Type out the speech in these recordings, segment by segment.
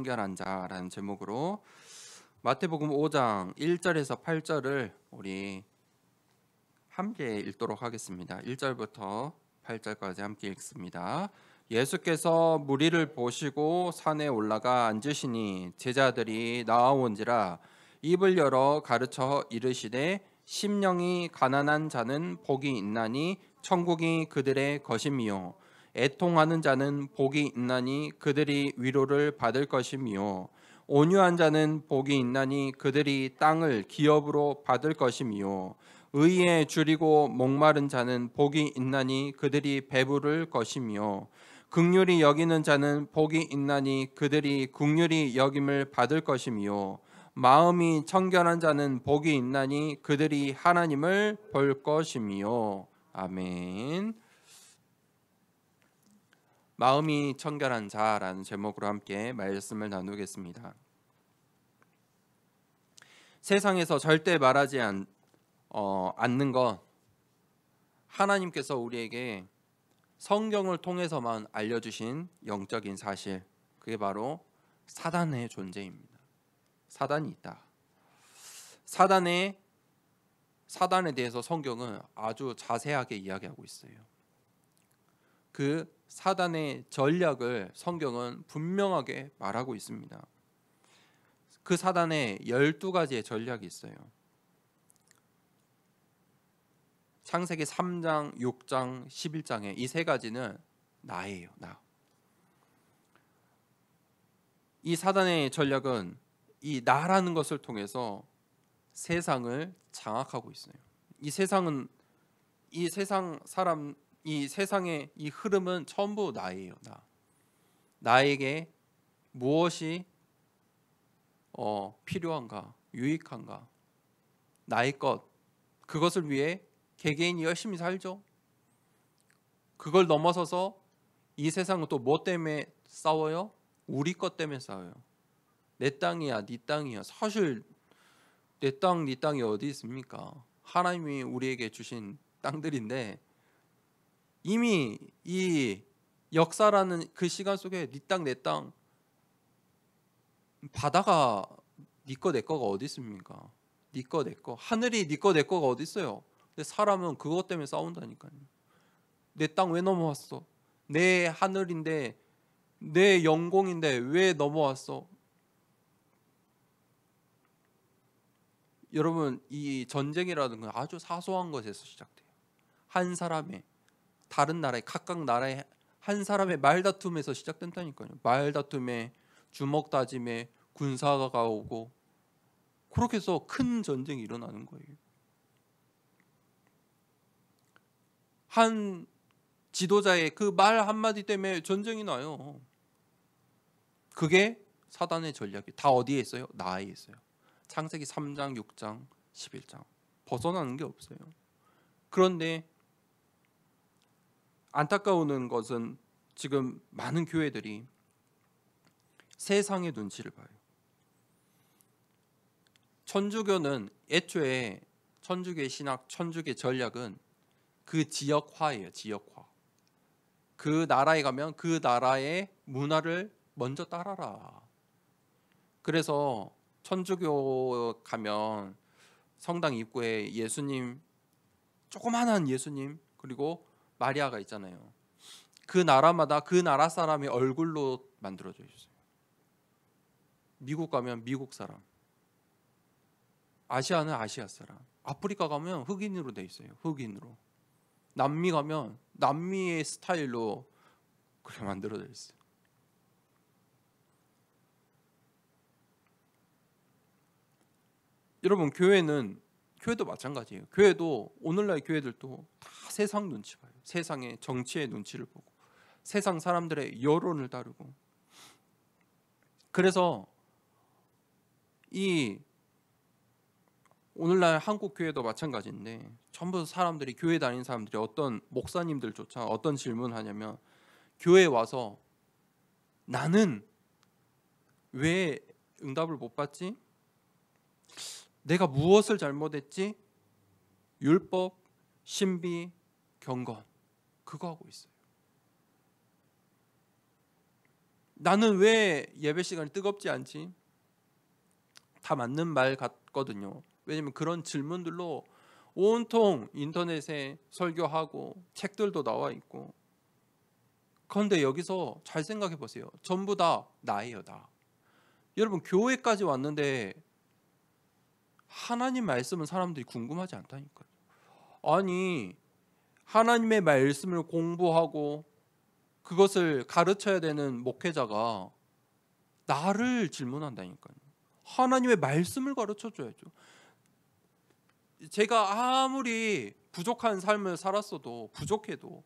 청결한 자라는 제목으로 마태복음 5장 1절에서 8절을 우리 함께 읽도록 하겠습니다. 1절부터 8절까지 함께 읽습니다. 예수께서 무리를 보시고 산에 올라가 앉으시니 제자들이 나아온지라 입을 열어 가르쳐 이르시되 심령이 가난한 자는 복이 있나니 천국이 그들의 것임이요 애통하는 자는 복이 있나니 그들이 위로를 받을 것임이요 온유한 자는 복이 있나니 그들이 땅을 기업으로 받을 것임이요 의에 줄이고 목마른 자는 복이 있나니 그들이 배부를 것이며 긍휼히 여기는 자는 복이 있나니 그들이 긍휼히 여김을 받을 것이며 마음이 청결한 자는 복이 있나니 그들이 하나님을 볼 것이며 아멘. 마음이 청결한 자라는 제목으로 함께 말씀을 나누겠습니다. 세상에서 절대 말하지 않는 것, 하나님께서 우리에게 성경을 통해서만 알려주신 영적인 사실, 그게 바로 사단의 존재입니다. 사단이 있다. 사단에 대해서 성경은 아주 자세하게 이야기하고 있어요. 그 사단의 전략을 성경은 분명하게 말하고 있습니다. 그 사단에 12가지의 전략이 있어요. 창세기 3장, 6장, 11장에 이 세 가지는 나예요. 나. 이 사단의 전략은 이 나라는 것을 통해서 세상을 장악하고 있어요. 이 세상은 이 세상의 이 흐름은 전부 나예요. 나에게 무엇이 필요한가, 유익한가, 나의 것, 그것을 위해 개개인이 열심히 살죠. 그걸 넘어서서 이 세상은 또 뭐 때문에 싸워요? 우리 것 때문에 싸워요. 내 땅이야, 네 땅이야. 사실 내 땅, 네 땅이 어디 있습니까? 하나님이 우리에게 주신 땅들인데 이미 이 역사라는 그 시간 속에 네 땅, 내 땅, 바다가 네 거, 내 거가 어디 있습니까? 네 거, 내 거. 하늘이 네 거, 내 거가 어디 있어요? 근데 사람은 그것 때문에 싸운다니까요. 내 땅 왜 넘어왔어? 내 하늘인데, 내 영공인데 왜 넘어왔어? 여러분, 이 전쟁이라는 건 아주 사소한 것에서 시작돼요. 한 사람의, 다른 나라의, 각각 나라의 한 사람의 말다툼에서 시작된다니까요. 말다툼에, 주먹다짐에, 군사가 오고, 그렇게 해서 큰 전쟁이 일어나는 거예요. 한 지도자의 그 말 한마디 때문에 전쟁이 나요. 그게 사단의 전략이 다 어디에 있어요? 나에 있어요. 창세기 3장, 6장, 11장. 벗어나는 게 없어요. 그런데 안타까운 것은 지금 많은 교회들이 세상의 눈치를 봐요. 천주교는 애초에 천주교의 신학, 천주교의 전략은 그 지역화예요. 지역화. 그 나라에 가면 그 나라의 문화를 먼저 따라라. 그래서 천주교 가면 성당 입구에 예수님, 조그만한 예수님, 그리고 마리아가 있잖아요. 그 나라마다 그 나라 사람의 얼굴로 만들어져 있어요. 미국 가면 미국 사람, 아시아는 아시아 사람, 아프리카 가면 흑인으로 돼 있어요. 흑인으로. 남미 가면 남미의 스타일로 그렇게 만들어져 있어요. 여러분, 교회도 마찬가지예요. 교회도 오늘날 교회들도 다 세상 눈치 봐요. 세상의 정치의 눈치를 보고 세상 사람들의 여론을 따르고. 그래서 이 오늘날 한국 교회도 마찬가지인데 전부 사람들이, 교회 다니는 사람들이, 어떤 목사님들조차 어떤 질문하냐면, 교회에 와서 나는 왜 응답을 못 받지? 내가 무엇을 잘못했지? 율법, 신비, 경건, 그거 하고 있어요. 나는 왜 예배 시간이 뜨겁지 않지? 다 맞는 말 같거든요. 왜냐면 그런 질문들로 온통 인터넷에 설교하고 책들도 나와 있고. 그런데 여기서 잘 생각해 보세요. 전부 다 나예요, 나. 여러분, 교회까지 왔는데 하나님 말씀은 사람들이 궁금하지 않다니까요. 아니, 하나님의 말씀을 공부하고 그것을 가르쳐야 되는 목회자가 나를 질문한다니까요. 하나님의 말씀을 가르쳐 줘야죠. 제가 아무리 부족한 삶을 살았어도, 부족해도,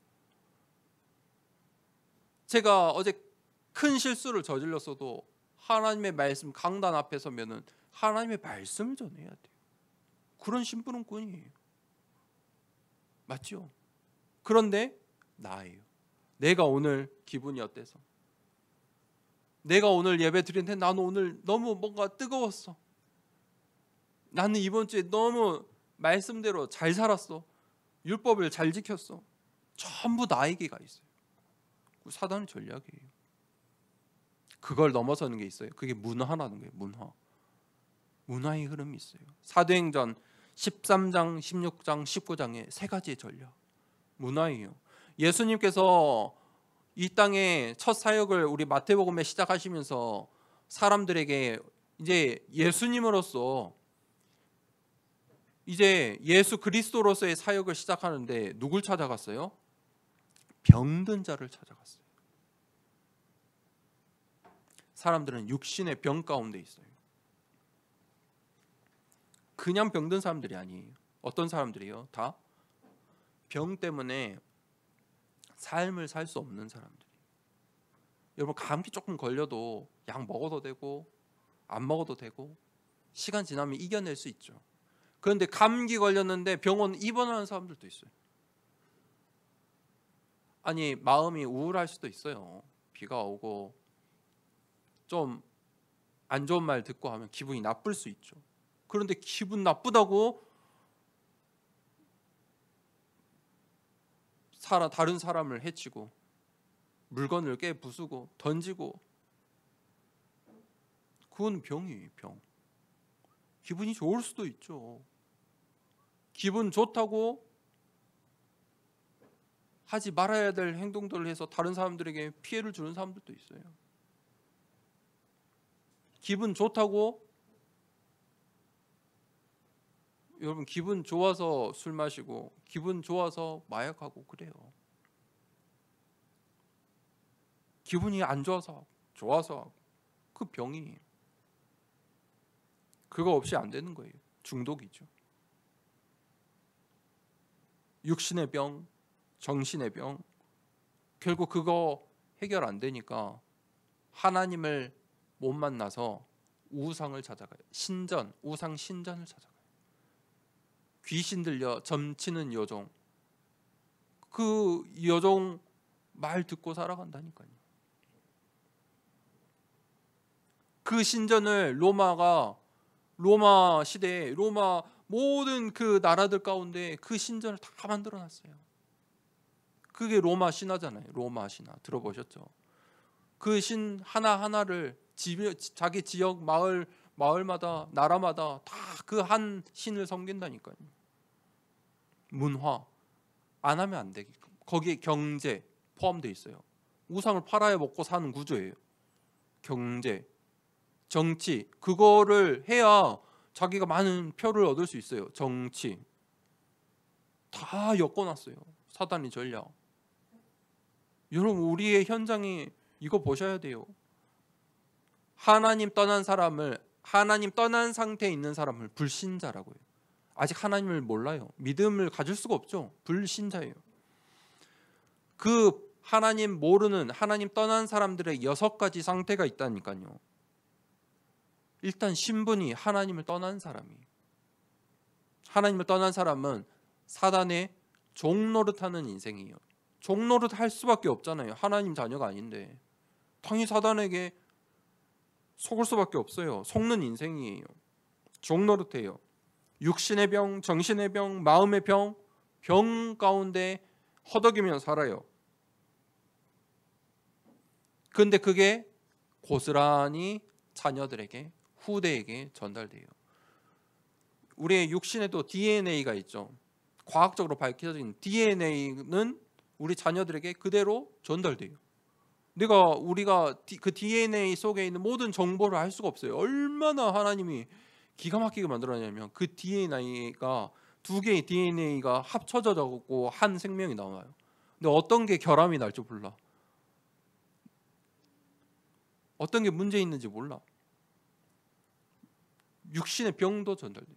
제가 어제 큰 실수를 저질렀어도 하나님의 말씀 강단 앞에 서면은 하나님의 말씀을 전해야 돼요. 그런 심부름꾼이에요. 맞죠? 그런데 나예요. 내가 오늘 기분이 어때서? 내가 오늘 예배 드리는데 나는 오늘 너무 뭔가 뜨거웠어. 나는 이번 주에 너무 말씀대로 잘 살았어. 율법을 잘 지켰어. 전부 나에게가 있어요. 사단의 전략이에요. 그걸 넘어서는 게 있어요. 그게 문화라는 거예요. 문화의 흐름이 있어요. 사도행전 13장, 16장, 19장에 세 가지의 전략. 문화예요. 예수님께서 이 땅에 첫 사역을 우리 마태복음에 시작하시면서 사람들에게 이제 예수님으로서, 이제 예수 그리스도로서의 사역을 시작하는데 누굴 찾아갔어요? 병든 자를 찾아갔어요. 사람들은 육신의 병 가운데 있어요. 그냥 병든 사람들이 아니에요. 어떤 사람들이요? 다 병 때문에 삶을 살 수 없는 사람들. 여러분, 감기 조금 걸려도 약 먹어도 되고 안 먹어도 되고 시간 지나면 이겨낼 수 있죠. 그런데 감기 걸렸는데 병원 입원하는 사람들도 있어요. 아니, 마음이 우울할 수도 있어요. 비가 오고 좀 안 좋은 말 듣고 하면 기분이 나쁠 수 있죠. 그런데 기분 나쁘다고 다른 사람을 해치고 물건을 깨부수고 던지고, 그건 병이에요. 병. 기분이 좋을 수도 있죠. 기분 좋다고 하지 말아야 될 행동들을 해서 다른 사람들에게 피해를 주는 사람들도 있어요. 기분 좋다고, 여러분, 기분 좋아서 술 마시고 기분 좋아서 마약하고 그래요. 기분이 안 좋아서 하고 좋아서 하고, 그 병이에요. 그거 없이 안 되는 거예요. 중독이죠. 육신의 병, 정신의 병, 결국 그거 해결 안 되니까 하나님을 못 만나서 우상을 찾아가요. 신전, 우상 신전을 찾아가요. 귀신 들려 점치는 여종, 그 여종 말 듣고 살아간다니까요. 그 신전을 로마 시대에 로마 모든 그 나라들 가운데 그 신전을 다 만들어놨어요. 그게 로마 신화잖아요. 로마 신화 들어보셨죠? 그 신 하나하나를 자기 지역 마을마다 나라마다 다 그 한 신을 섬긴다니까요. 문화 안 하면 안 되게끔 거기에 경제 포함되어 있어요. 우상을 팔아야 먹고 사는 구조예요. 경제, 정치, 그거를 해야 자기가 많은 표를 얻을 수 있어요. 정치 다 엮어놨어요. 사단이 전략. 여러분, 우리의 현장이 이거 보셔야 돼요. 하나님 떠난 상태에 있는 사람을 불신자라고 해요. 아직 하나님을 몰라요. 믿음을 가질 수가 없죠. 불신자예요. 그 하나님 모르는, 하나님 떠난 사람들의 6가지 상태가 있다니까요. 일단 신분이 하나님을 떠난 사람이에요. 하나님을 떠난 사람은 사단의 종노릇하는 인생이에요. 종노릇 할 수밖에 없잖아요. 하나님 자녀가 아닌데 당연히 사단에게 속을 수밖에 없어요. 속는 인생이에요. 종노릇해요. 육신의 병, 정신의 병, 마음의 병 가운데 허덕이며 살아요. 그런데 그게 고스란히 자녀들에게, 후대에게 전달돼요. 우리의 육신에도 DNA가 있죠. 과학적으로 밝혀진 DNA는 우리 자녀들에게 그대로 전달돼요. 우리가 그 DNA 속에 있는 모든 정보를 알 수가 없어요. 얼마나 하나님이 기가 막히게 만들었냐면 그 DNA가 두 개의 DNA가 합쳐져고 한 생명이 나와요. 근데 어떤 게 결함이 날 줄 몰라. 어떤 게 문제 있는지 몰라. 육신의 병도 전달돼요.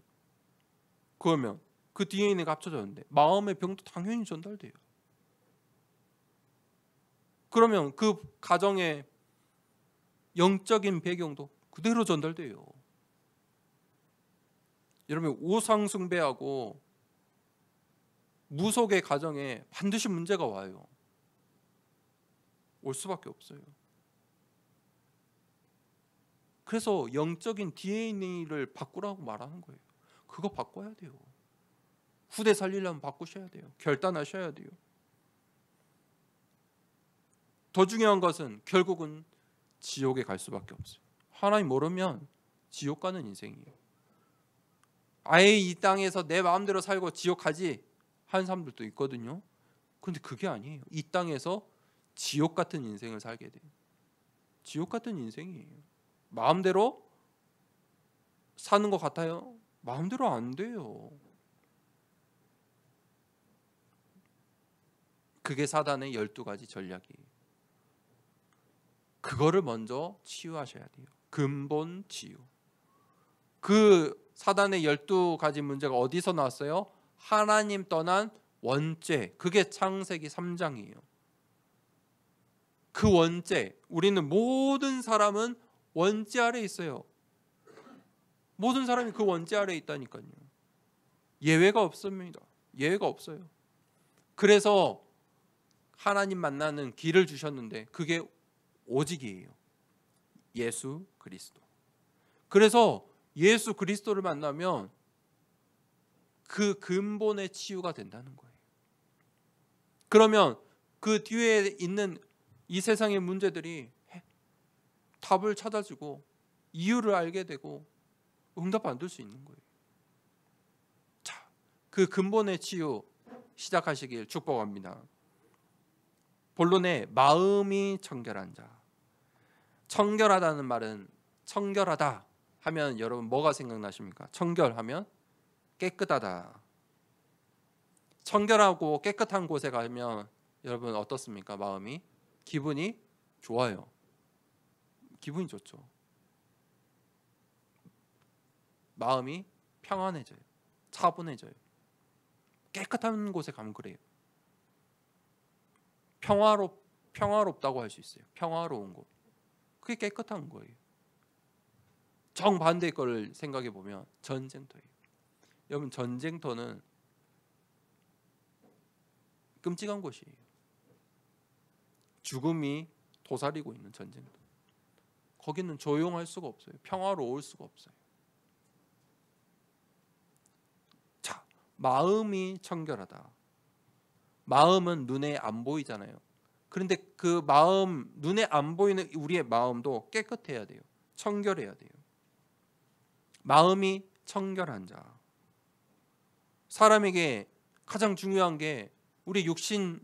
그러면 그 DNA가 합쳐졌는데 마음의 병도 당연히 전달돼요. 그러면 그 가정의 영적인 배경도 그대로 전달돼요. 여러분, 우상 숭배하고 무속의 가정에 반드시 문제가 와요. 올 수밖에 없어요. 그래서 영적인 DNA를 바꾸라고 말하는 거예요. 그거 바꿔야 돼요. 후대 살리려면 바꾸셔야 돼요. 결단하셔야 돼요. 더 중요한 것은 결국은 지옥에 갈 수밖에 없어요. 하나님 모르면 지옥 가는 인생이에요. 아예 이 땅에서 내 마음대로 살고 지옥 가지 하는 사람들도 있거든요. 그런데 그게 아니에요. 이 땅에서 지옥 같은 인생을 살게 돼요. 지옥 같은 인생이에요. 마음대로 사는 것 같아요? 마음대로 안 돼요. 그게 사단의 12가지 전략이에요. 그거를 먼저 치유하셔야 돼요. 근본 치유. 그 사단의 12가지 문제가 어디서 나왔어요? 하나님 떠난 원죄. 그게 창세기 3장이에요. 그 원죄. 우리는 모든 사람은 원죄 아래 있어요. 모든 사람이 그 원죄 아래 있다니까요. 예외가 없습니다. 예외가 없어요. 그래서 하나님 만나는 길을 주셨는데 그게 오직이에요. 예수 그리스도. 그래서 예수 그리스도를 만나면 그 근본의 치유가 된다는 거예요. 그러면 그 뒤에 있는 이 세상의 문제들이 답을 찾아주고 이유를 알게 되고 응답 받을 수 있는 거예요. 자, 그 근본의 치유 시작하시길 축복합니다. 본론에 마음이 청결한 자. 청결하다는 말은 청결하다 하면 여러분 뭐가 생각나십니까? 청결하면 깨끗하다. 청결하고 깨끗한 곳에 가면 여러분 어떻습니까? 마음이 기분이 좋아요. 기분이 좋죠. 마음이 평안해져요. 차분해져요. 깨끗한 곳에 가면 그래요. 평화롭다고 할 수 있어요. 평화로운 곳. 그게 깨끗한 거예요. 정반대의 걸 생각해 보면 전쟁터예요. 여러분, 전쟁터는 끔찍한 곳이에요. 죽음이 도사리고 있는 전쟁터. 거기는 조용할 수가 없어요. 평화로울 수가 없어요. 자, 마음이 청결하다. 마음은 눈에 안 보이잖아요. 그런데 그 마음, 눈에 안 보이는 우리의 마음도 깨끗해야 돼요. 청결해야 돼요. 마음이 청결한 자. 사람에게 가장 중요한 게 우리 육신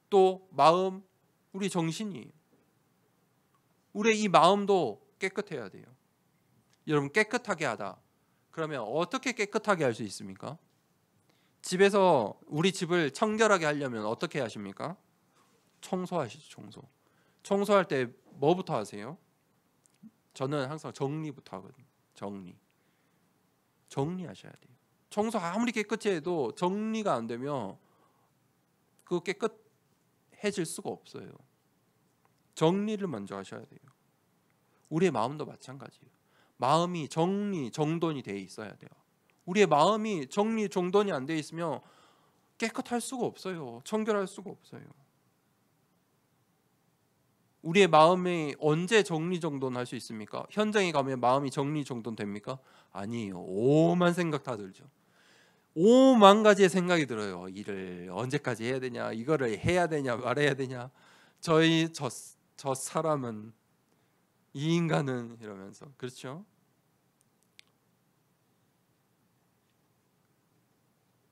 또 마음, 우리 정신이에요. 우리의 이 마음도 깨끗해야 돼요. 여러분, 깨끗하게 하다. 그러면 어떻게 깨끗하게 할 수 있습니까? 집에서 우리 집을 청결하게 하려면 어떻게 하십니까? 청소하시죠. 청소할 때 뭐부터 하세요? 저는 항상 정리부터 하거든요. 정리하셔야 돼요. 청소 아무리 깨끗이 해도 정리가 안 되면 그거 깨끗해질 수가 없어요. 정리를 먼저 하셔야 돼요. 우리의 마음도 마찬가지예요. 마음이 정돈이 돼 있어야 돼요. 우리의 마음이 정돈이 안 돼 있으면 깨끗할 수가 없어요. 청결할 수가 없어요. 우리의 마음이 언제 정돈할 수 있습니까? 현장에 가면 마음이 정돈 됩니까? 아니에요. 오만 생각 다 들죠. 오만 가지의 생각이 들어요. 일을 언제까지 해야 되냐, 이거를 해야 되냐 말해야 되냐, 저 사람은 이 인간은 이러면서. 그렇죠?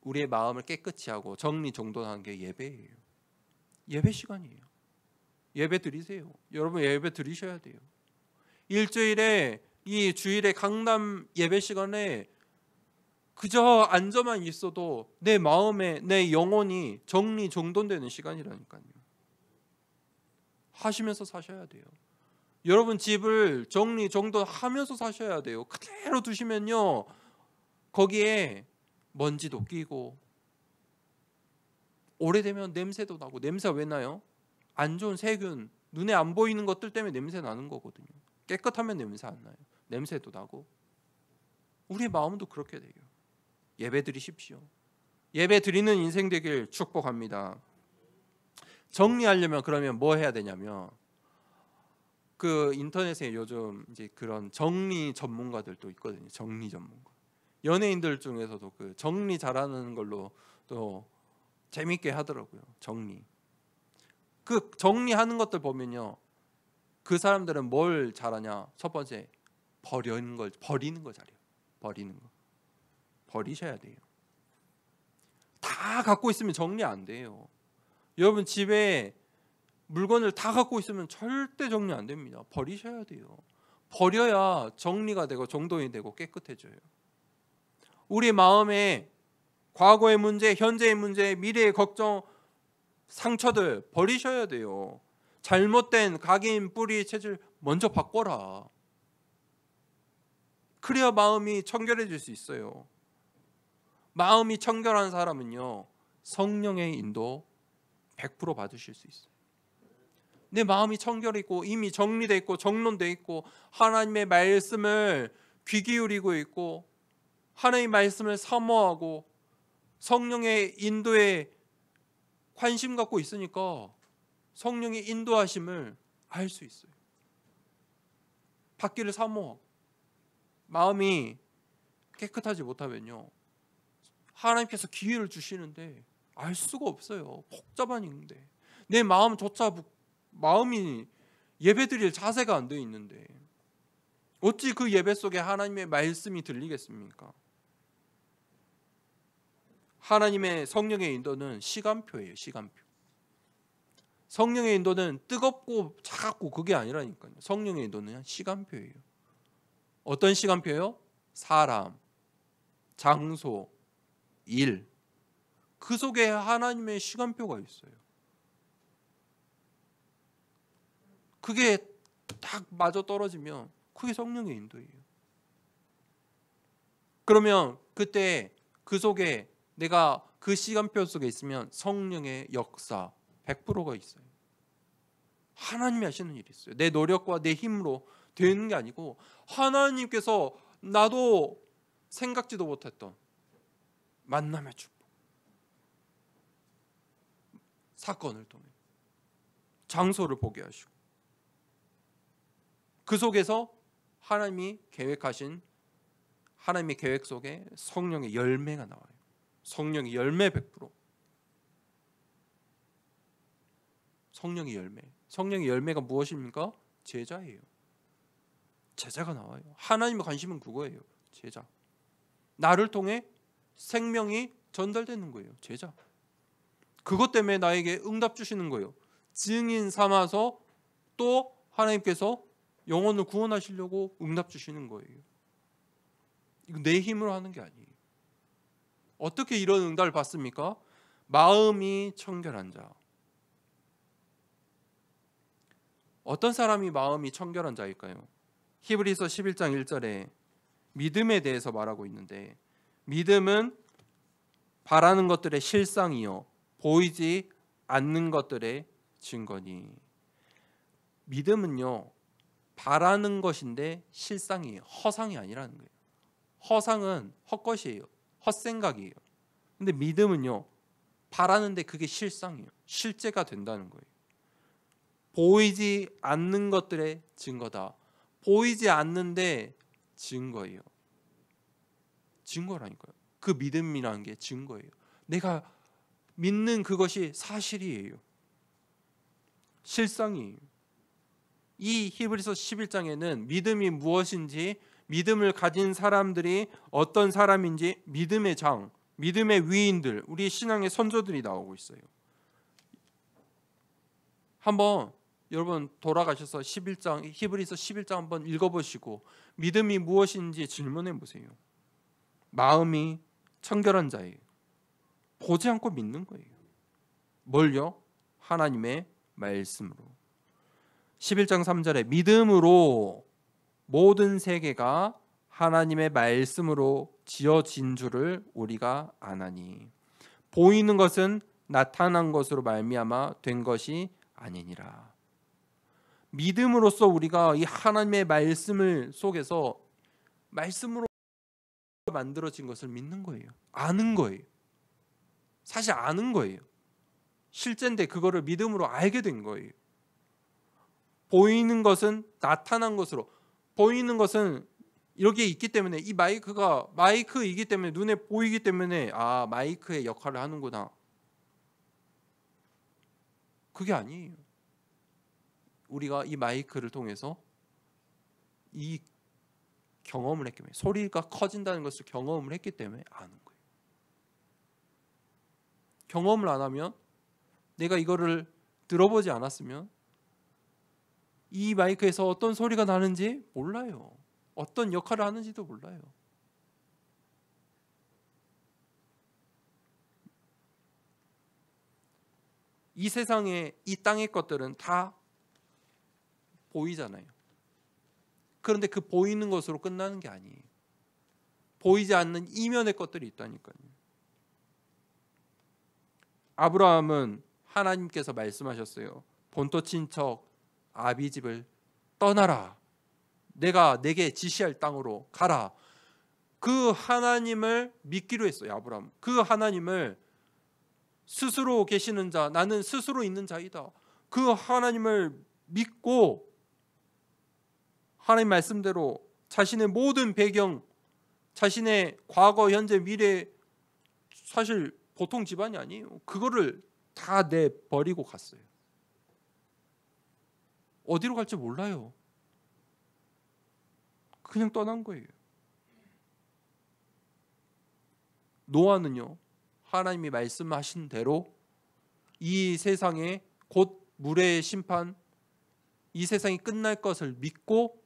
우리의 마음을 깨끗이 하고 정리정돈하는 게 예배예요. 예배 시간이에요. 예배 드리세요. 여러분 예배 드리셔야 돼요. 일주일에 이 주일에 강남 예배 시간에 그저 앉아만 있어도 내 마음에 내 영혼이 정리정돈되는 시간이라니까요. 하시면서 사셔야 돼요. 여러분 집을 정리정돈하면서 사셔야 돼요. 그대로 두시면요 거기에 먼지도 끼고 오래되면 냄새도 나고. 냄새가 왜 나요? 안 좋은 세균, 눈에 안 보이는 것들 때문에 냄새 나는 거거든요. 깨끗하면 냄새 안 나요. 냄새도 나고. 우리의 마음도 그렇게 돼요. 예배 드리십시오. 예배 드리는 인생 되길 축복합니다. 정리하려면 그러면 뭐 해야 되냐면 그 인터넷에 요즘 이제 그런 정리 전문가들도 있거든요. 정리 전문가. 연예인들 중에서도 그 정리 잘하는 걸로 또 재밌게 하더라고요. 정리. 그 정리하는 것들 보면요. 그 사람들은 뭘 잘하냐? 첫 번째 버리는 걸 잘해요. 버리는 거. 버리셔야 돼요. 다 갖고 있으면 정리 안 돼요. 여러분 집에 물건을 다 갖고 있으면 절대 정리 안 됩니다. 버리셔야 돼요. 버려야 정리가 되고 정돈이 되고 깨끗해져요. 우리 마음에 과거의 문제, 현재의 문제, 미래의 걱정, 상처들 버리셔야 돼요. 잘못된 각인, 뿌리, 체질 먼저 바꿔라. 그래야 마음이 청결해질 수 있어요. 마음이 청결한 사람은요 성령의 인도 100% 받으실 수 있어요. 내 마음이 청결해 있고 이미 정리돼 있고 정론돼 있고 하나님의 말씀을 귀 기울이고 있고 하나님의 말씀을 사모하고 성령의 인도에 관심 갖고 있으니까 성령의 인도하심을 알 수 있어요. 받기를 사모하고. 마음이 깨끗하지 못하면요 하나님께서 기회를 주시는데 알 수가 없어요. 복잡한 일인데 내 마음조차 마음이 예배드릴 자세가 안 돼 있는데 어찌 그 예배 속에 하나님의 말씀이 들리겠습니까? 하나님의 성령의 인도는 시간표예요. 시간표. 성령의 인도는 뜨겁고 차갑고 그게 아니라니까요. 성령의 인도는 시간표예요. 어떤 시간표요? 사람, 장소, 일. 그 속에 하나님의 시간표가 있어요. 그게 딱 맞아 떨어지면 그게 성령의 인도예요. 그러면 그때 그 속에 내가 그 시간표 속에 있으면 성령의 역사 100%가 있어요. 하나님이 하시는 일이 있어요. 내 노력과 내 힘으로 되는 게 아니고 하나님께서 나도 생각지도 못했던 만남의 축복, 사건을 통해 장소를 보게 하시고 그 속에서 하나님이 계획하신 하나님의 계획 속에 성령의 열매가 나와요. 성령의 열매 100%. 성령의 열매. 성령의 열매가 무엇입니까? 제자예요. 제자가 나와요. 하나님의 관심은 그거예요. 제자. 나를 통해 생명이 전달되는 거예요. 제자. 그것 때문에 나에게 응답 주시는 거예요. 증인 삼아서 또 하나님께서 영혼을 구원하시려고 응답 주시는 거예요. 이거 내 힘으로 하는 게 아니에요. 어떻게 이런 응답을 받습니까? 마음이 청결한 자. 어떤 사람이 마음이 청결한 자일까요? 히브리서 11장 1절에 믿음에 대해서 말하고 있는데 믿음은 바라는 것들의 실상이요 보이지 않는 것들의 증거니. 믿음은요 바라는 것인데 실상이에요. 허상이 아니라는 거예요. 허상은 헛것이에요. 헛생각이에요. 근데 믿음은요 바라는데 그게 실상이에요. 실제가 된다는 거예요. 보이지 않는 것들의 증거다. 보이지 않는데 증거예요. 증거라니까요. 그 믿음이라는 게 증거예요. 내가 믿는 그것이 사실이에요. 실상이에요. 이 히브리서 11장에는 믿음이 무엇인지, 믿음을 가진 사람들이 어떤 사람인지, 믿음의 장, 믿음의 위인들, 우리 신앙의 선조들이 나오고 있어요. 한번 여러분 돌아가셔서 11장, 히브리서 11장 한번 읽어보시고 믿음이 무엇인지 질문해 보세요. 마음이 청결한 자예요. 보지 않고 믿는 거예요. 뭘요? 하나님의 말씀으로. 11장 3절에 믿음으로 모든 세계가 하나님의 말씀으로 지어진 줄을 우리가 아나니 보이는 것은 나타난 것으로 말미암아 된 것이 아니니라. 믿음으로써 우리가 이 하나님의 말씀을 속에서 말씀으로 만들어진 것을 믿는 거예요. 아는 거예요. 사실 아는 거예요. 실제인데 그거를 믿음으로 알게 된 거예요. 보이는 것은 나타난 것으로, 보이는 것은 여기에 있기 때문에, 이 마이크가 마이크이기 때문에, 눈에 보이기 때문에 아, 마이크의 역할을 하는구나. 그게 아니에요. 우리가 이 마이크를 통해서 이 경험을 했기 때문에, 소리가 커진다는 것을 경험을 했기 때문에 아는 거예요. 경험을 안 하면, 내가 이거를 들어보지 않았으면 이 마이크에서 어떤 소리가 나는지 몰라요. 어떤 역할을 하는지도 몰라요. 이 세상에, 이 땅의 것들은 다 보이잖아요. 그런데 그 보이는 것으로 끝나는 게 아니에요. 보이지 않는 이면의 것들이 있다니까요. 아브라함은 하나님께서 말씀하셨어요. 본토 친척 아비 집을 떠나라. 내게 지시할 땅으로 가라. 그 하나님을 믿기로 했어요. 아브라함. 그 하나님을, 스스로 계시는 자, 나는 스스로 있는 자이다. 그 하나님을 믿고 하나님 말씀대로 자신의 모든 배경, 자신의 과거, 현재, 미래, 사실 보통 집안이 아니에요. 그거를 다 내버리고 갔어요. 어디로 갈지 몰라요. 그냥 떠난 거예요. 노아는요, 하나님이 말씀하신 대로 이 세상에 곧 물의 심판, 이 세상이 끝날 것을 믿고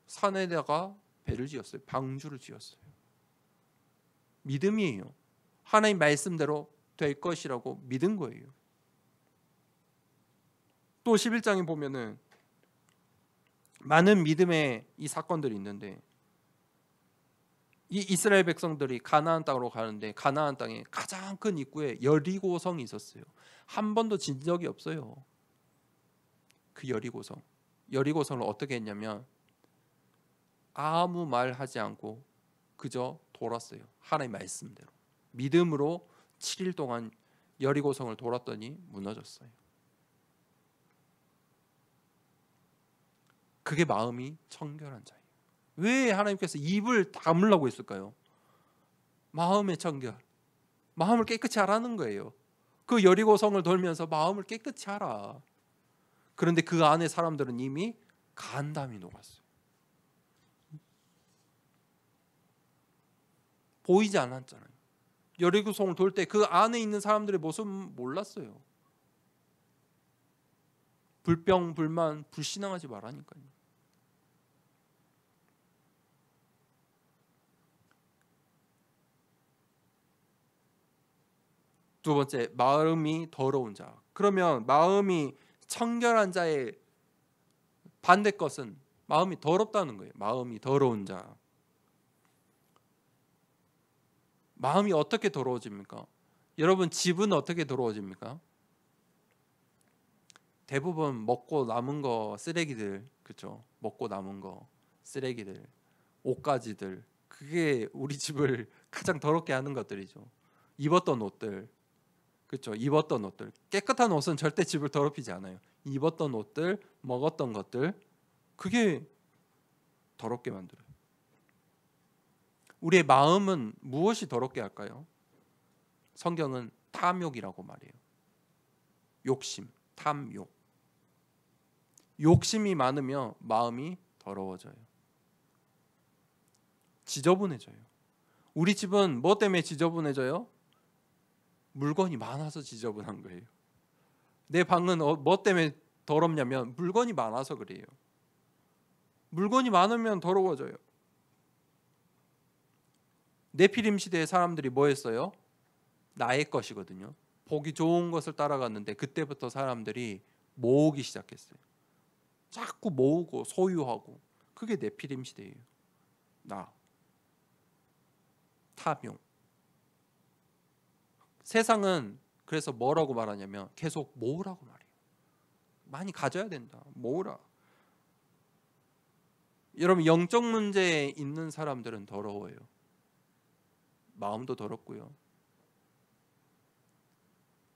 산에다가 배를 지었어요. 방주를 지었어요. 믿음이에요. 하나님 말씀대로 될 것이라고 믿은 거예요. 또 11장에 보면은 많은 믿음의 이 사건들이 있는데, 이 이스라엘 백성들이 가나안 땅으로 가는데 가나안 땅에 가장 큰 입구에 여리고성이 있었어요. 한 번도 진 적이 없어요. 그 여리고성을 어떻게 했냐면 아무 말 하지 않고 그저 돌았어요. 하나님 말씀대로 믿음으로 7일 동안 여리고성을 돌았더니 무너졌어요. 그게 마음이 청결한 자예요. 왜 하나님께서 입을 다물라고 했을까요? 마음의 청결, 마음을 깨끗이 하라는 거예요. 그 여리고성을 돌면서 마음을 깨끗이 하라. 그런데 그 안에 사람들은 이미 간담이 녹았어요. 보이지 않았잖아요. 여리고성을 돌 때 그 안에 있는 사람들의 모습 몰랐어요. 불평, 불만, 불신앙하지 말라니까요. 두 번째, 마음이 더러운 자. 그러면 마음이 청결한 자의 반대 것은 마음이 더럽다는 거예요. 마음이 더러운 자. 마음이 어떻게 더러워집니까? 여러분, 집은 어떻게 더러워집니까? 대부분 먹고 남은 거 쓰레기들, 그렇죠? 먹고 남은 거 쓰레기들, 옷가지들, 그게 우리 집을 가장 더럽게 하는 것들이죠. 입었던 옷들, 그렇죠? 입었던 옷들, 깨끗한 옷은 절대 집을 더럽히지 않아요. 입었던 옷들, 먹었던 것들, 그게 더럽게 만들어요. 우리의 마음은 무엇이 더럽게 할까요? 성경은 탐욕이라고 말해요. 욕심, 탐욕. 욕심이 많으면 마음이 더러워져요. 지저분해져요. 우리 집은 뭐 때문에 지저분해져요? 물건이 많아서 지저분한 거예요. 내 방은 뭐 때문에 더럽냐면 물건이 많아서 그래요. 물건이 많으면 더러워져요. 네피림 시대의 사람들이 뭐 했어요? 나의 것이거든요. 보기 좋은 것을 따라갔는데 그때부터 사람들이 모으기 시작했어요. 자꾸 모으고 소유하고. 그게 네피림 시대예요. 나, 탐욕. 세상은 그래서 뭐라고 말하냐면 계속 모으라고 말해요. 많이 가져야 된다. 모으라. 여러분, 영적 문제에 있는 사람들은 더러워요. 마음도 더럽고요.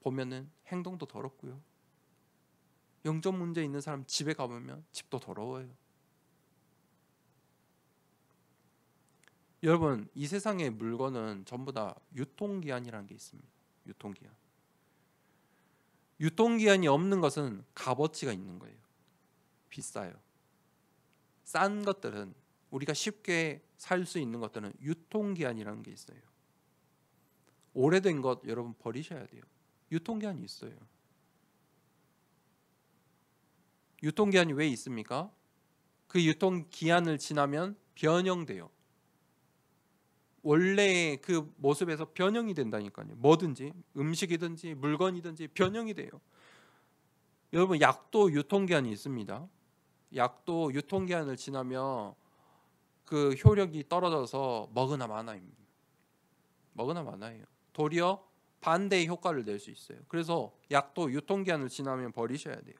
보면은 행동도 더럽고요. 영적 문제 있는 사람 집에 가보면 집도 더러워요. 여러분, 이 세상의 물건은 전부 다 유통기한이라는 게 있습니다. 유통기한. 유통기한이 없는 것은 값어치가 있는 거예요. 비싸요. 싼 것들은, 우리가 쉽게 살 수 있는 것들은 유통기한이라는 게 있어요. 오래된 것 여러분 버리셔야 돼요. 유통기한이 있어요. 유통기한이 왜 있습니까? 그 유통기한을 지나면 변형돼요. 원래의 그 모습에서 변형이 된다니까요. 뭐든지, 음식이든지 물건이든지 변형이 돼요. 여러분, 약도 유통기한이 있습니다. 약도 유통기한을 지나면 그 효력이 떨어져서 먹으나 마나입니다. 먹으나 마나예요. 도리어 반대의 효과를 낼 수 있어요. 그래서 약도 유통기한을 지나면 버리셔야 돼요.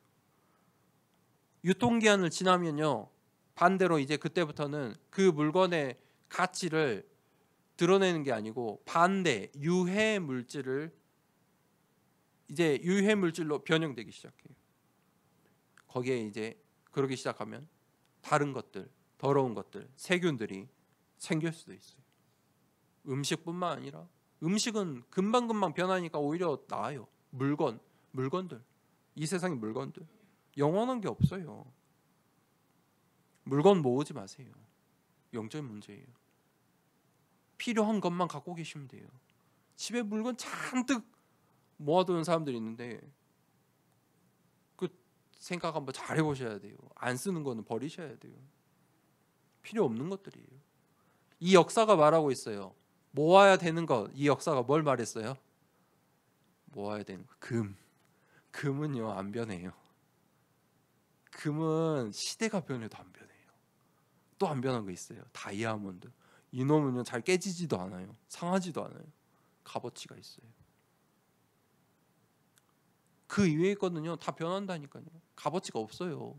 유통기한을 지나면요, 반대로 이제 그때부터는 그 물건의 가치를 드러내는 게 아니고 반대 유해 물질을 이제 유해 물질로 변형되기 시작해요. 거기에 이제 그러기 시작하면 다른 것들, 더러운 것들, 세균들이 생길 수도 있어요. 음식뿐만 아니라, 음식은 금방금방 변하니까 오히려 나아요. 물건들, 이 세상의 물건들 영원한 게 없어요. 물건 모으지 마세요. 영적인 문제예요. 필요한 것만 갖고 계시면 돼요. 집에 물건 잔뜩 모아두는 사람들이 있는데 그 생각 한번 잘 해보셔야 돼요. 안 쓰는 거는 버리셔야 돼요. 필요 없는 것들이에요. 이 역사가 말하고 있어요. 모아야 되는 것. 이 역사가 뭘 말했어요? 모아야 되는 것. 금은요 안 변해요. 금은 시대가 변해도 안 변해요. 또 안 변한 거 있어요. 다이아몬드. 이놈은요 잘 깨지지도 않아요. 상하지도 않아요. 값어치가 있어요. 그 이외의 거는요 다 변한다니까요. 값어치가 없어요.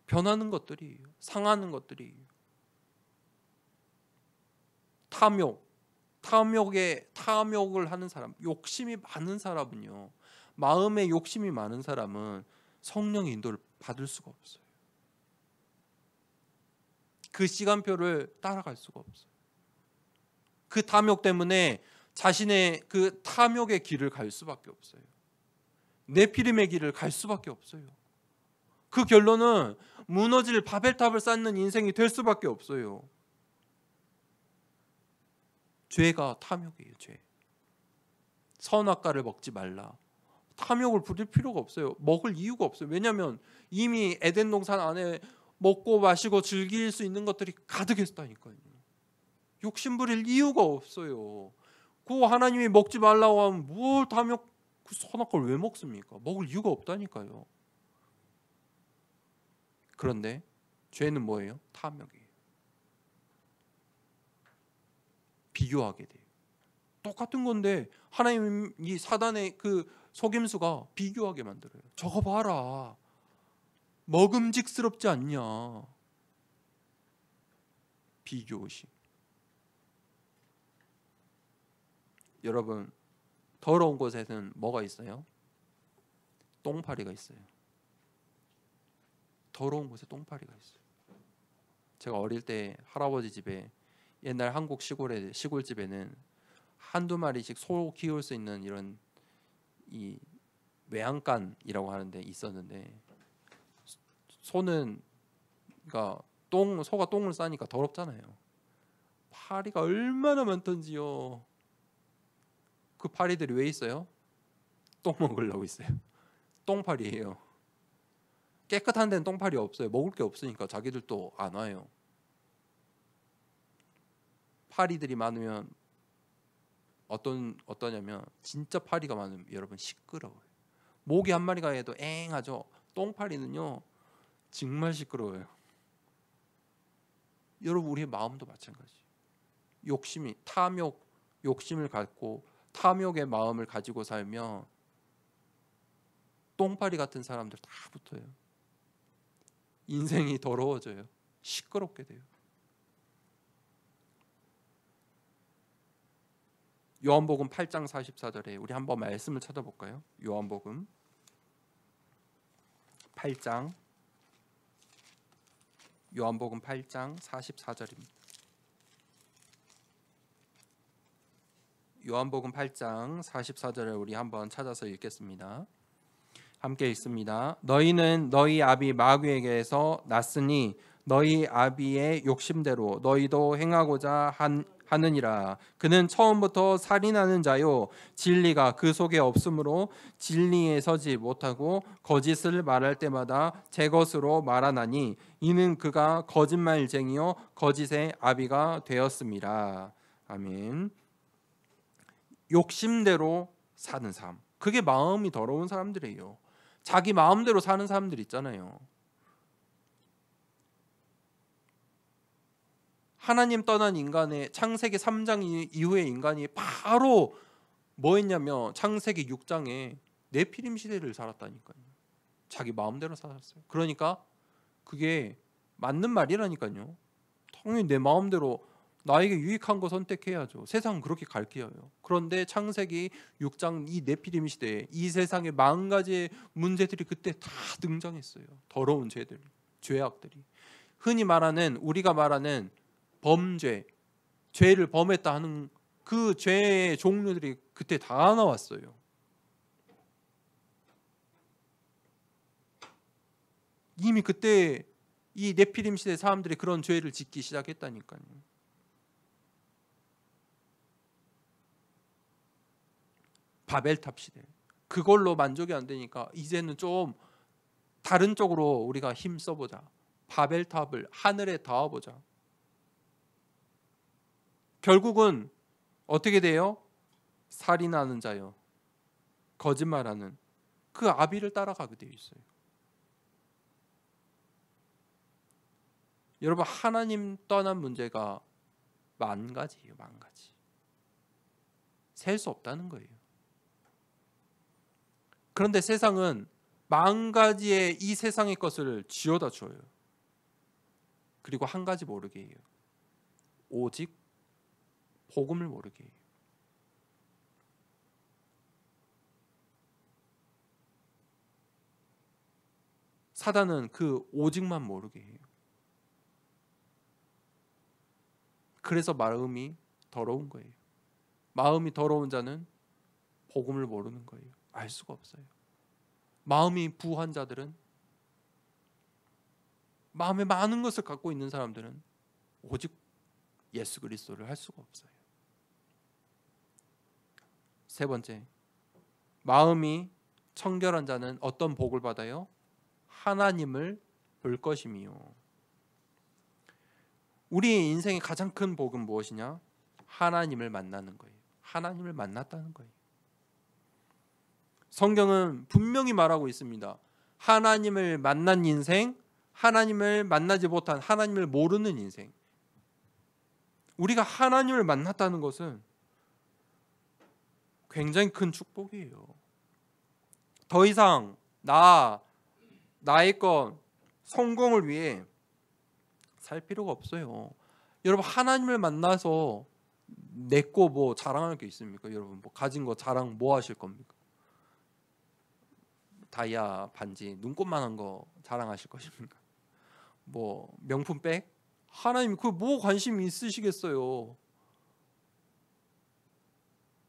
변하는 것들이에요. 상하는 것들이에요. 탐욕을 하는 사람, 욕심이 많은 사람은요, 마음에 욕심이 많은 사람은 성령의 인도를 받을 수가 없어요. 그 시간표를 따라갈 수가 없어요. 그 탐욕 때문에 자신의 그 탐욕의 길을 갈 수밖에 없어요. 네피림의 길을 갈 수밖에 없어요. 그 결론은 무너질 바벨탑을 쌓는 인생이 될 수밖에 없어요. 죄가 탐욕이에요. 죄. 선악과를 먹지 말라. 탐욕을 부릴 필요가 없어요. 먹을 이유가 없어요. 왜냐하면 이미 에덴 동산 안에 먹고 마시고 즐길 수 있는 것들이 가득했다니까요. 욕심 부릴 이유가 없어요. 그 하나님이 먹지 말라고 하면 뭘 탐욕, 그 선악과를 왜 먹습니까? 먹을 이유가 없다니까요. 그런데 죄는 뭐예요? 탐욕이에요. 비교하게 돼요. 똑같은 건데 하나님이 사단의 그 속임수가 비교하게 만들어요. 저거 봐라. 먹음직스럽지 않냐. 비교의식. 여러분, 더러운 곳에는 뭐가 있어요? 똥파리가 있어요. 더러운 곳에 똥파리가 있어요. 제가 어릴 때 할아버지 집에, 옛날 한국 시골집에는 한두 마리씩 소 키울 수 있는 이런 이 외양간이라고 하는데 있었는데, 소는 그러니까 소가 똥을 싸니까 더럽잖아요. 파리가 얼마나 많던지요. 그 파리들이 왜 있어요? 똥 먹으려고 있어요. 똥파리예요. 깨끗한 데는 똥파리 없어요. 먹을 게 없으니까 자기들도 안 와요. 파리들이 많으면 어떠냐면 진짜 파리가 많으면 여러분 시끄러워요. 모기 한 마리가 해도 엥하죠. 똥파리는요 정말 시끄러워요. 여러분 우리의 마음도 마찬가지. 욕심을 갖고 탐욕의 마음을 가지고 살면 똥파리 같은 사람들 다 붙어요. 인생이 더러워져요. 시끄럽게 돼요. 요한복음 8장 44절에 우리 한번 말씀을 찾아볼까요? 요한복음 8장 44절입니다. 요한복음 8장 44절을 우리 한번 찾아서 읽겠습니다. 함께 읽습니다. 너희는 너희 아비 마귀에게서 났으니 너희 아비의 욕심대로 너희도 행하고자 하느니라. 그는 처음부터 살인하는 자요 진리가 그 속에 없으므로 진리에 서지 못하고 거짓을 말할 때마다 제 것으로 말하나니 이는 그가 거짓말쟁이요 거짓의 아비가 되었습니다. 아멘. 욕심대로 사는 삶, 그게 마음이 더러운 사람들이에요. 자기 마음대로 사는 사람들 있잖아요. 하나님 떠난 인간의 창세기 3장 이후의 인간이 바로 뭐 했냐면 창세기 6장에 네피림 시대를 살았다니까요. 자기 마음대로 살았어요. 그러니까 그게 맞는 말이라니까요. 당연히 내 마음대로 나에게 유익한 거 선택해야죠. 세상은 그렇게 가르쳐요. 그런데 창세기 6장 이 네피림 시대에 이 세상의 10,000가지의 문제들이 그때 다 등장했어요. 더러운 죄들, 죄악들이. 흔히 우리가 말하는 범죄, 죄를 범했다 하는 그 죄의 종류들이 그때 다 나왔어요. 이미 그때 이 네피림 시대 사람들이 그런 죄를 짓기 시작했다니까요. 바벨탑 시대. 그걸로 만족이 안 되니까 이제는 좀 다른 쪽으로 우리가 힘 써보자. 바벨탑을 하늘에 닿아보자. 결국은 어떻게 돼요? 살인하는 자요, 거짓말하는 그 아비를 따라가게 돼 있어요. 여러분 하나님 떠난 문제가 10,000가지예요. 10,000가지. 셀 수 없다는 거예요. 그런데 세상은 10,000가지의 이 세상의 것을 쥐어다 줘요. 그리고 한 가지 모르게 해요. 오직 복음을 모르게 해요. 사단은 그 오직만 모르게 해요. 그래서 마음이 더러운 거예요. 마음이 더러운 자는 복음을 모르는 거예요. 알 수가 없어요. 마음이 부한 자들은, 마음에 많은 것을 갖고 있는 사람들은 오직 예수 그리스도를 할 수가 없어요. 세 번째, 마음이 청결한 자는 어떤 복을 받아요? 하나님을 볼 것임이요. 우리의 인생의 가장 큰 복은 무엇이냐? 하나님을 만나는 거예요. 하나님을 만났다는 거예요. 성경은 분명히 말하고 있습니다. 하나님을 만난 인생, 하나님을 만나지 못한, 하나님을 모르는 인생. 우리가 하나님을 만났다는 것은 굉장히 큰 축복이에요. 더 이상 나의 것, 성공을 위해 살 필요가 없어요. 여러분 하나님을 만나서 내 거 뭐 자랑할 게 있습니까? 여러분 뭐 가진 거 자랑 뭐 하실 겁니까? 다이아 반지, 눈곱만한 거 자랑하실 것입니까? 뭐 명품백? 하나님 그 뭐 관심 있으시겠어요?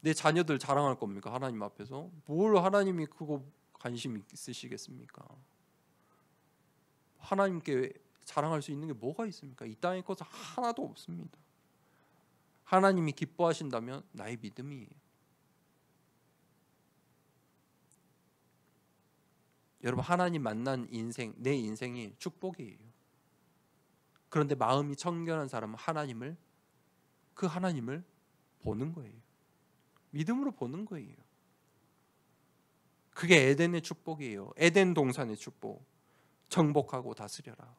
내 자녀들 자랑할 겁니까? 하나님 앞에서 뭘 하나님이 그거 관심 있으시겠습니까? 하나님께 자랑할 수 있는 게 뭐가 있습니까? 이 땅의 것은 하나도 없습니다. 하나님이 기뻐하신다면 나의 믿음이에요. 여러분, 하나님 만난 인생, 내 인생이 축복이에요. 그런데 마음이 청결한 사람은 그 하나님을 보는 거예요. 믿음으로 보는 거예요. 그게 에덴의 축복이에요. 에덴 동산의 축복. 정복하고 다스려라.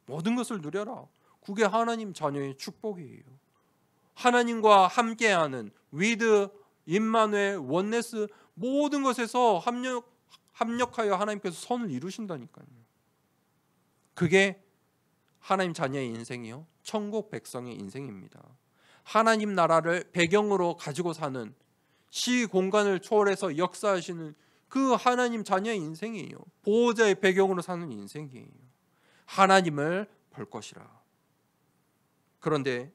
모든 것을 누려라. 그게 하나님 자녀의 축복이에요. 하나님과 함께하는 위드, 임마누엘, 원네스 모든 것에서 합력하여 하나님께서 선을 이루신다니까요. 그게 하나님 자녀의 인생이요, 천국 백성의 인생입니다. 하나님 나라를 배경으로 가지고 사는, 시 공간을 초월해서 역사하시는 그 하나님 자녀의 인생이에요. 보호자의 배경으로 사는 인생이에요. 하나님을 볼 것이라. 그런데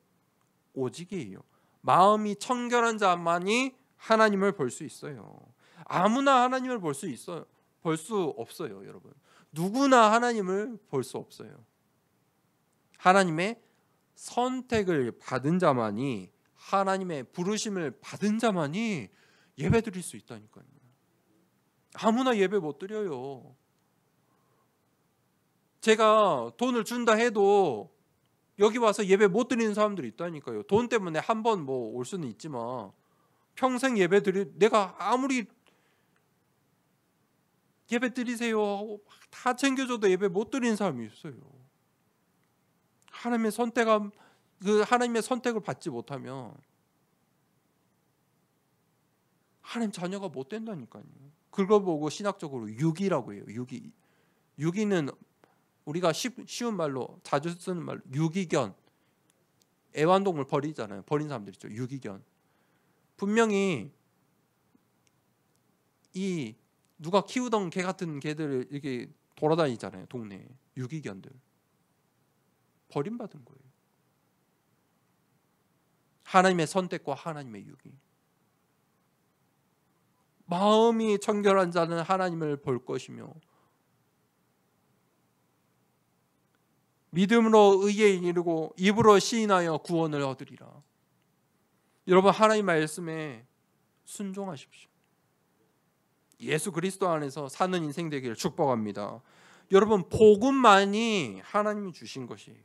오직이에요. 마음이 청결한 자만이 하나님을 볼 수 있어요. 아무나 하나님을 볼 수 없어요, 여러분. 누구나 하나님을 볼 수 없어요. 하나님의 선택을 받은 자만이, 하나님의 부르심을 받은 자만이 예배 드릴 수 있다니까요. 아무나 예배 못 드려요. 제가 돈을 준다 해도 여기 와서 예배 못 드리는 사람들이 있다니까요. 돈 때문에 한 번 뭐 올 수는 있지만 평생 예배 내가 아무리 예배 드리세요 하고 다 챙겨줘도 예배 못 드리는 사람이 있어요. 하나님의 선택을 받지 못하면 하나님 자녀가 못 된다니까요. 그걸 보고 신학적으로 유기라고 해요. 유기는 우리가 쉬운 말로 자주 쓰는 말로 유기견, 애완동물 버리잖아요. 버린 사람들 있죠. 유기견. 분명히 이 누가 키우던 개 같은 개들 이렇게 돌아다니잖아요. 동네에. 유기견들. 버림받은 거예요. 하나님의 선택과 하나님의 유기. 마음이 청결한 자는 하나님을 볼 것이며 믿음으로 의에 이르고 입으로 시인하여 구원을 얻으리라. 여러분, 하나님 말씀에 순종하십시오. 예수 그리스도 안에서 사는 인생 되기를 축복합니다. 여러분, 복음만이 하나님이 주신 것이에요.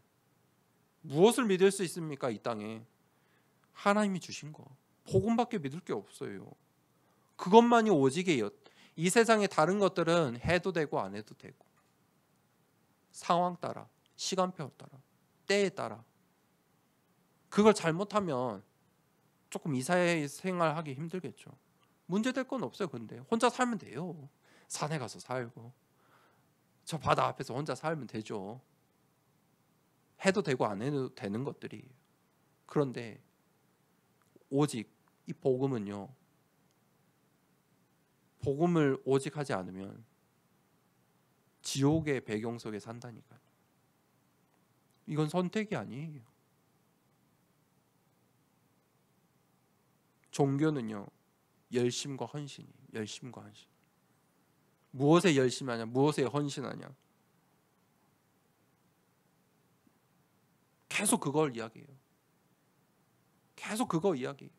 무엇을 믿을 수 있습니까? 이 땅에 하나님이 주신 거, 복음밖에 믿을 게 없어요. 그것만이 오직이에요. 이 세상의 다른 것들은 해도 되고 안 해도 되고, 상황 따라, 시간표 따라, 때에 따라. 그걸 잘못하면 조금 이 사회 생활하기 힘들겠죠. 문제될 건 없어요. 근데 혼자 살면 돼요. 산에 가서 살고 저 바다 앞에서 혼자 살면 되죠. 해도 되고 안 해도 되는 것들이에요. 그런데 오직 이 복음은요, 복음을 오직 하지 않으면 지옥의 배경 속에 산다니까요. 이건 선택이 아니에요. 종교는요, 열심과 헌신이에요. 열심과 헌신. 무엇에 열심하냐, 무엇에 헌신하냐, 계속 그걸 이야기해요. 계속 그거 이야기해요.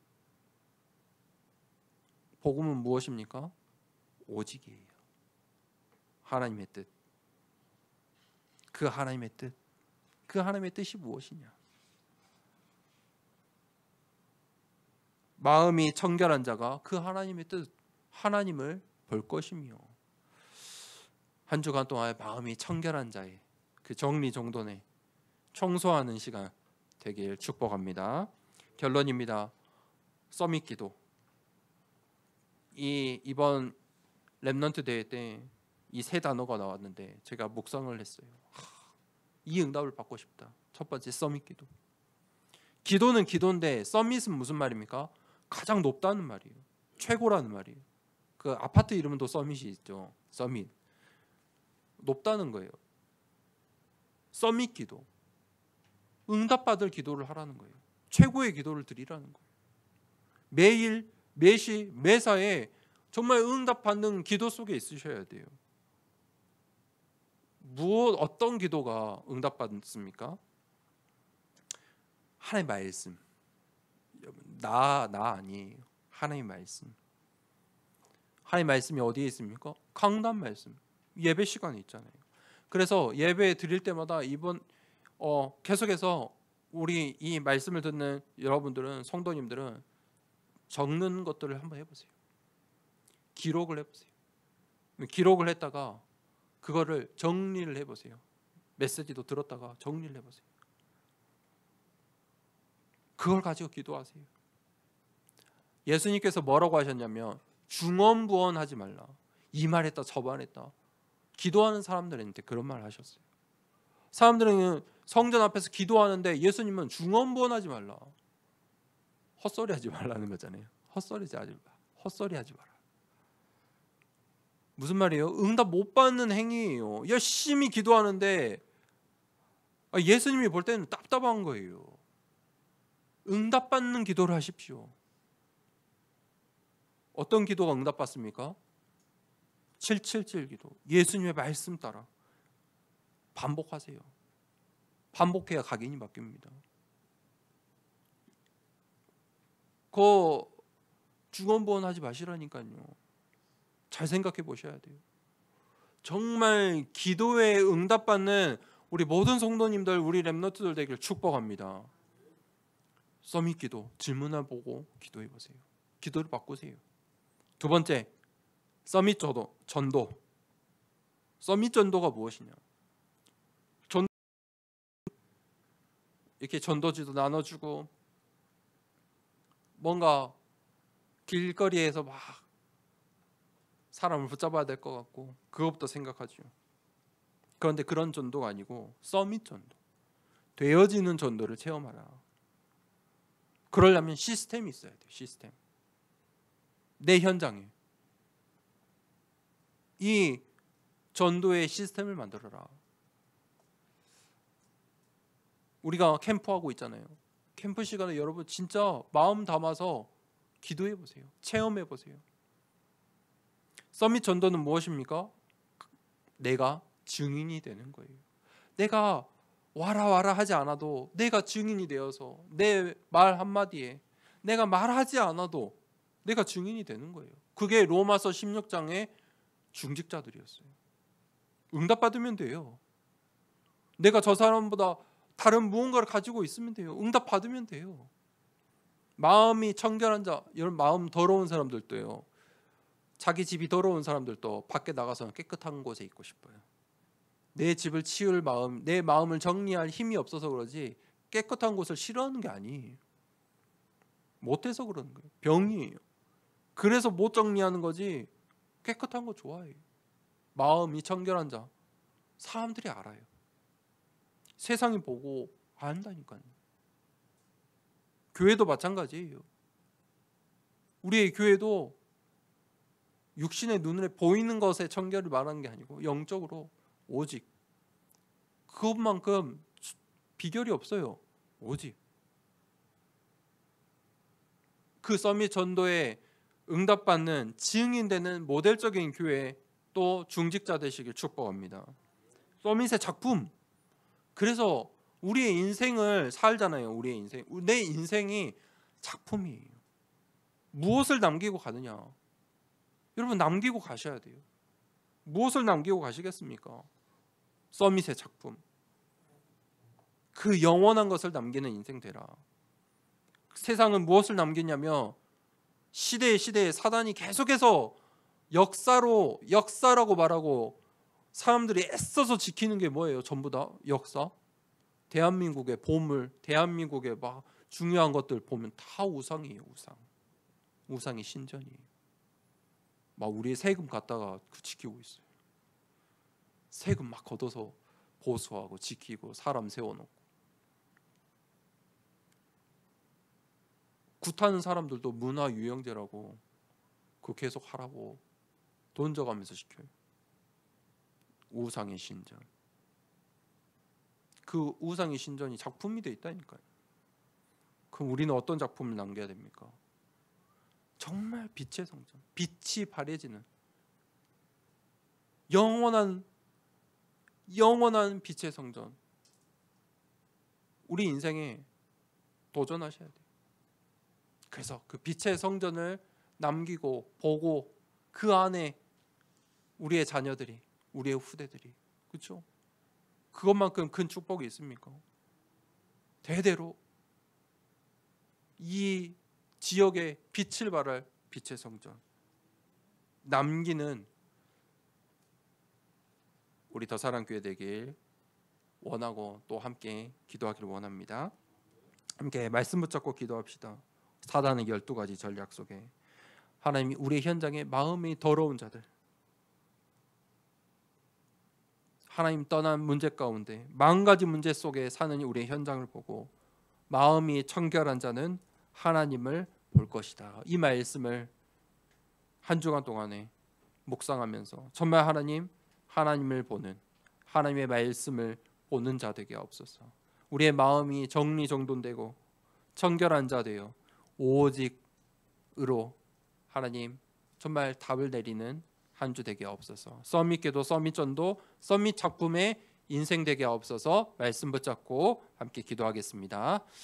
복음은 무엇입니까? 오직이에요. 하나님의 뜻. 그 하나님의 뜻. 그 하나님의 뜻이 무엇이냐? 마음이 청결한 자가 그 하나님의 뜻, 하나님을 볼 것이며, 한 주간 동안 마음이 청결한 자의 그 정리정돈에 청소하는 시간 되길 축복합니다. 결론입니다. 서밋 기도. 이번 렘넌트 대회 때 이 세 단어가 나왔는데 제가 묵상을 했어요. 이 응답을 받고 싶다. 첫 번째, 서밋 기도. 기도는 기도인데 서밋은 무슨 말입니까? 가장 높다는 말이에요. 최고라는 말이에요. 그 아파트 이름도 서밋이 있죠. 서밋. 높다는 거예요. 서밋 기도. 응답받을 기도를 하라는 거예요. 최고의 기도를 드리라는 거예요. 매일, 매시, 매사에 정말 응답받는 기도 속에 있으셔야 돼요. 어떤 기도가 응답받습니까? 하나님의 말씀. 나 아니에요. 하나님의 말씀. 하나님의 말씀이 어디에 있습니까? 강단 말씀. 예배 시간에 있잖아요. 그래서 예배 드릴 때마다 계속해서 우리 이 말씀을 듣는 여러분들은, 성도님들은 적는 것들을 한번 해보세요. 기록을 해보세요. 기록을 했다가 그거를 정리를 해보세요. 메시지도 들었다가 정리를 해보세요. 그걸 가지고 기도하세요. 예수님께서 뭐라고 하셨냐면 중언부언하지 말라. 이 말했다 저 말했다. 기도하는 사람들한테 그런 말 하셨어요. 사람들은 성전 앞에서 기도하는데 예수님은 중언부언하지 말라. 헛소리하지 말라는 거잖아요. 헛소리하지 마라. 무슨 말이에요? 응답 못 받는 행위예요. 열심히 기도하는데 예수님이 볼 때는 답답한 거예요. 응답받는 기도를 하십시오. 어떤 기도가 응답받습니까? 777 기도. 예수님의 말씀 따라 반복하세요. 반복해야 각인이 바뀝니다. 그 중언부언하지 마시라니까요. 잘 생각해 보셔야 돼요. 정말 기도에 응답받는 우리 모든 성도님들, 우리 렘넌트들 되길 축복합니다. 서밋 기도, 질문을 보고 기도해 보세요. 기도를 바꾸세요. 두 번째, 서밋 전도. 서밋 전도가 무엇이냐? 이렇게 전도지도 나눠주고 뭔가 길거리에서 막 사람을 붙잡아야 될 것 같고 그것부터 생각하죠. 그런데 그런 전도가 아니고 서밋 전도, 되어지는 전도를 체험하라. 그러려면 시스템이 있어야 돼요. 시스템. 내 현장에 이 전도의 시스템을 만들어라. 우리가 캠프하고 있잖아요. 캠프 시간에 여러분 진짜 마음 담아서 기도해 보세요. 체험해 보세요. 서밋 전도는 무엇입니까? 내가 증인이 되는 거예요. 내가 와라 하지 않아도 내가 증인이 되어서 내 말 한마디에 내가 말하지 않아도 내가 증인이 되는 거예요. 그게 로마서 16장의 중직자들이었어요. 응답받으면 돼요. 내가 저 사람보다 다른 무언가를 가지고 있으면 돼요. 응답받으면 돼요. 마음이 청결한 자, 여러분 마음 더러운 사람들도요. 자기 집이 더러운 사람들도 밖에 나가서 깨끗한 곳에 있고 싶어요. 내 집을 치울 마음, 내 마음을 정리할 힘이 없어서 그러지 깨끗한 곳을 싫어하는 게 아니에요. 못해서 그러는 거예요. 병이에요. 그래서 못 정리하는 거지 깨끗한 거 좋아해요. 마음이 청결한 자 사람들이 알아요. 세상이 보고 안다니까요. 교회도 마찬가지예요. 우리의 교회도 육신의 눈에 보이는 것에 청결을 말하는 게 아니고 영적으로 오직 그것만큼 비결이 없어요. 오직 그 서밋 전도에 응답받는 증인되는 모델적인 교회 또 중직자 되시길 축복합니다. 서밋의 작품. 그래서 우리의 인생을 살잖아요. 우리의 인생. 내 인생이 작품이에요. 무엇을 남기고 가느냐. 여러분 남기고 가셔야 돼요. 무엇을 남기고 가시겠습니까? 서밋의 작품. 그 영원한 것을 남기는 인생 되라. 세상은 무엇을 남기냐면 시대에 사단이 계속해서 역사라고 말하고 사람들이 애써서 지키는 게 뭐예요? 전부 다 역사. 대한민국의 보물, 대한민국의 막 중요한 것들 보면 다 우상이에요. 우상이 신전이에요. 막 우리의 세금 갖다가 지키고 있어요. 세금 막 걷어서 보수하고 지키고 사람 세워놓고. 굿하는 사람들도 문화유형제라고 그거 계속 하라고 돈 줘가면서 시켜요. 우상의 신전. 그 우상의 신전이 작품이 돼 있다니까요. 그럼 우리는 어떤 작품을 남겨야 됩니까? 정말 빛의 성전, 빛이 발해지는 영원한 영원한 빛의 성전, 우리 인생에 도전하셔야 돼요. 그래서 그 빛의 성전을 남기고 보고 그 안에 우리의 자녀들이, 우리의 후대들이, 그렇죠? 그것만큼 큰 축복이 있습니까? 대대로 이 지역에 빛을 발할 빛의 성전 남기는 우리 더사랑교회 되길 원하고 또 함께 기도하기를 원합니다. 함께 말씀 붙잡고 기도합시다. 사단의 12가지 전략 속에 하나님이 우리의 현장에 마음이 더러운 자들, 하나님 떠난 문제 가운데 망가진 문제 속에 사는 우리의 현장을 보고 마음이 청결한 자는 하나님을 볼 것이다. 이 말씀을 한 주간 동안에 묵상하면서 정말 하나님을 보는, 하나님의 말씀을 보는 자 되게 없소서. 우리의 마음이 정리정돈되고 청결한 자 되어 오직으로 하나님 정말 답을 내리는 한 주 되게 없어서, 서밋기도 서밋전도 서밋 작품의 인생 되게 없어서 말씀 붙잡고 함께 기도하겠습니다.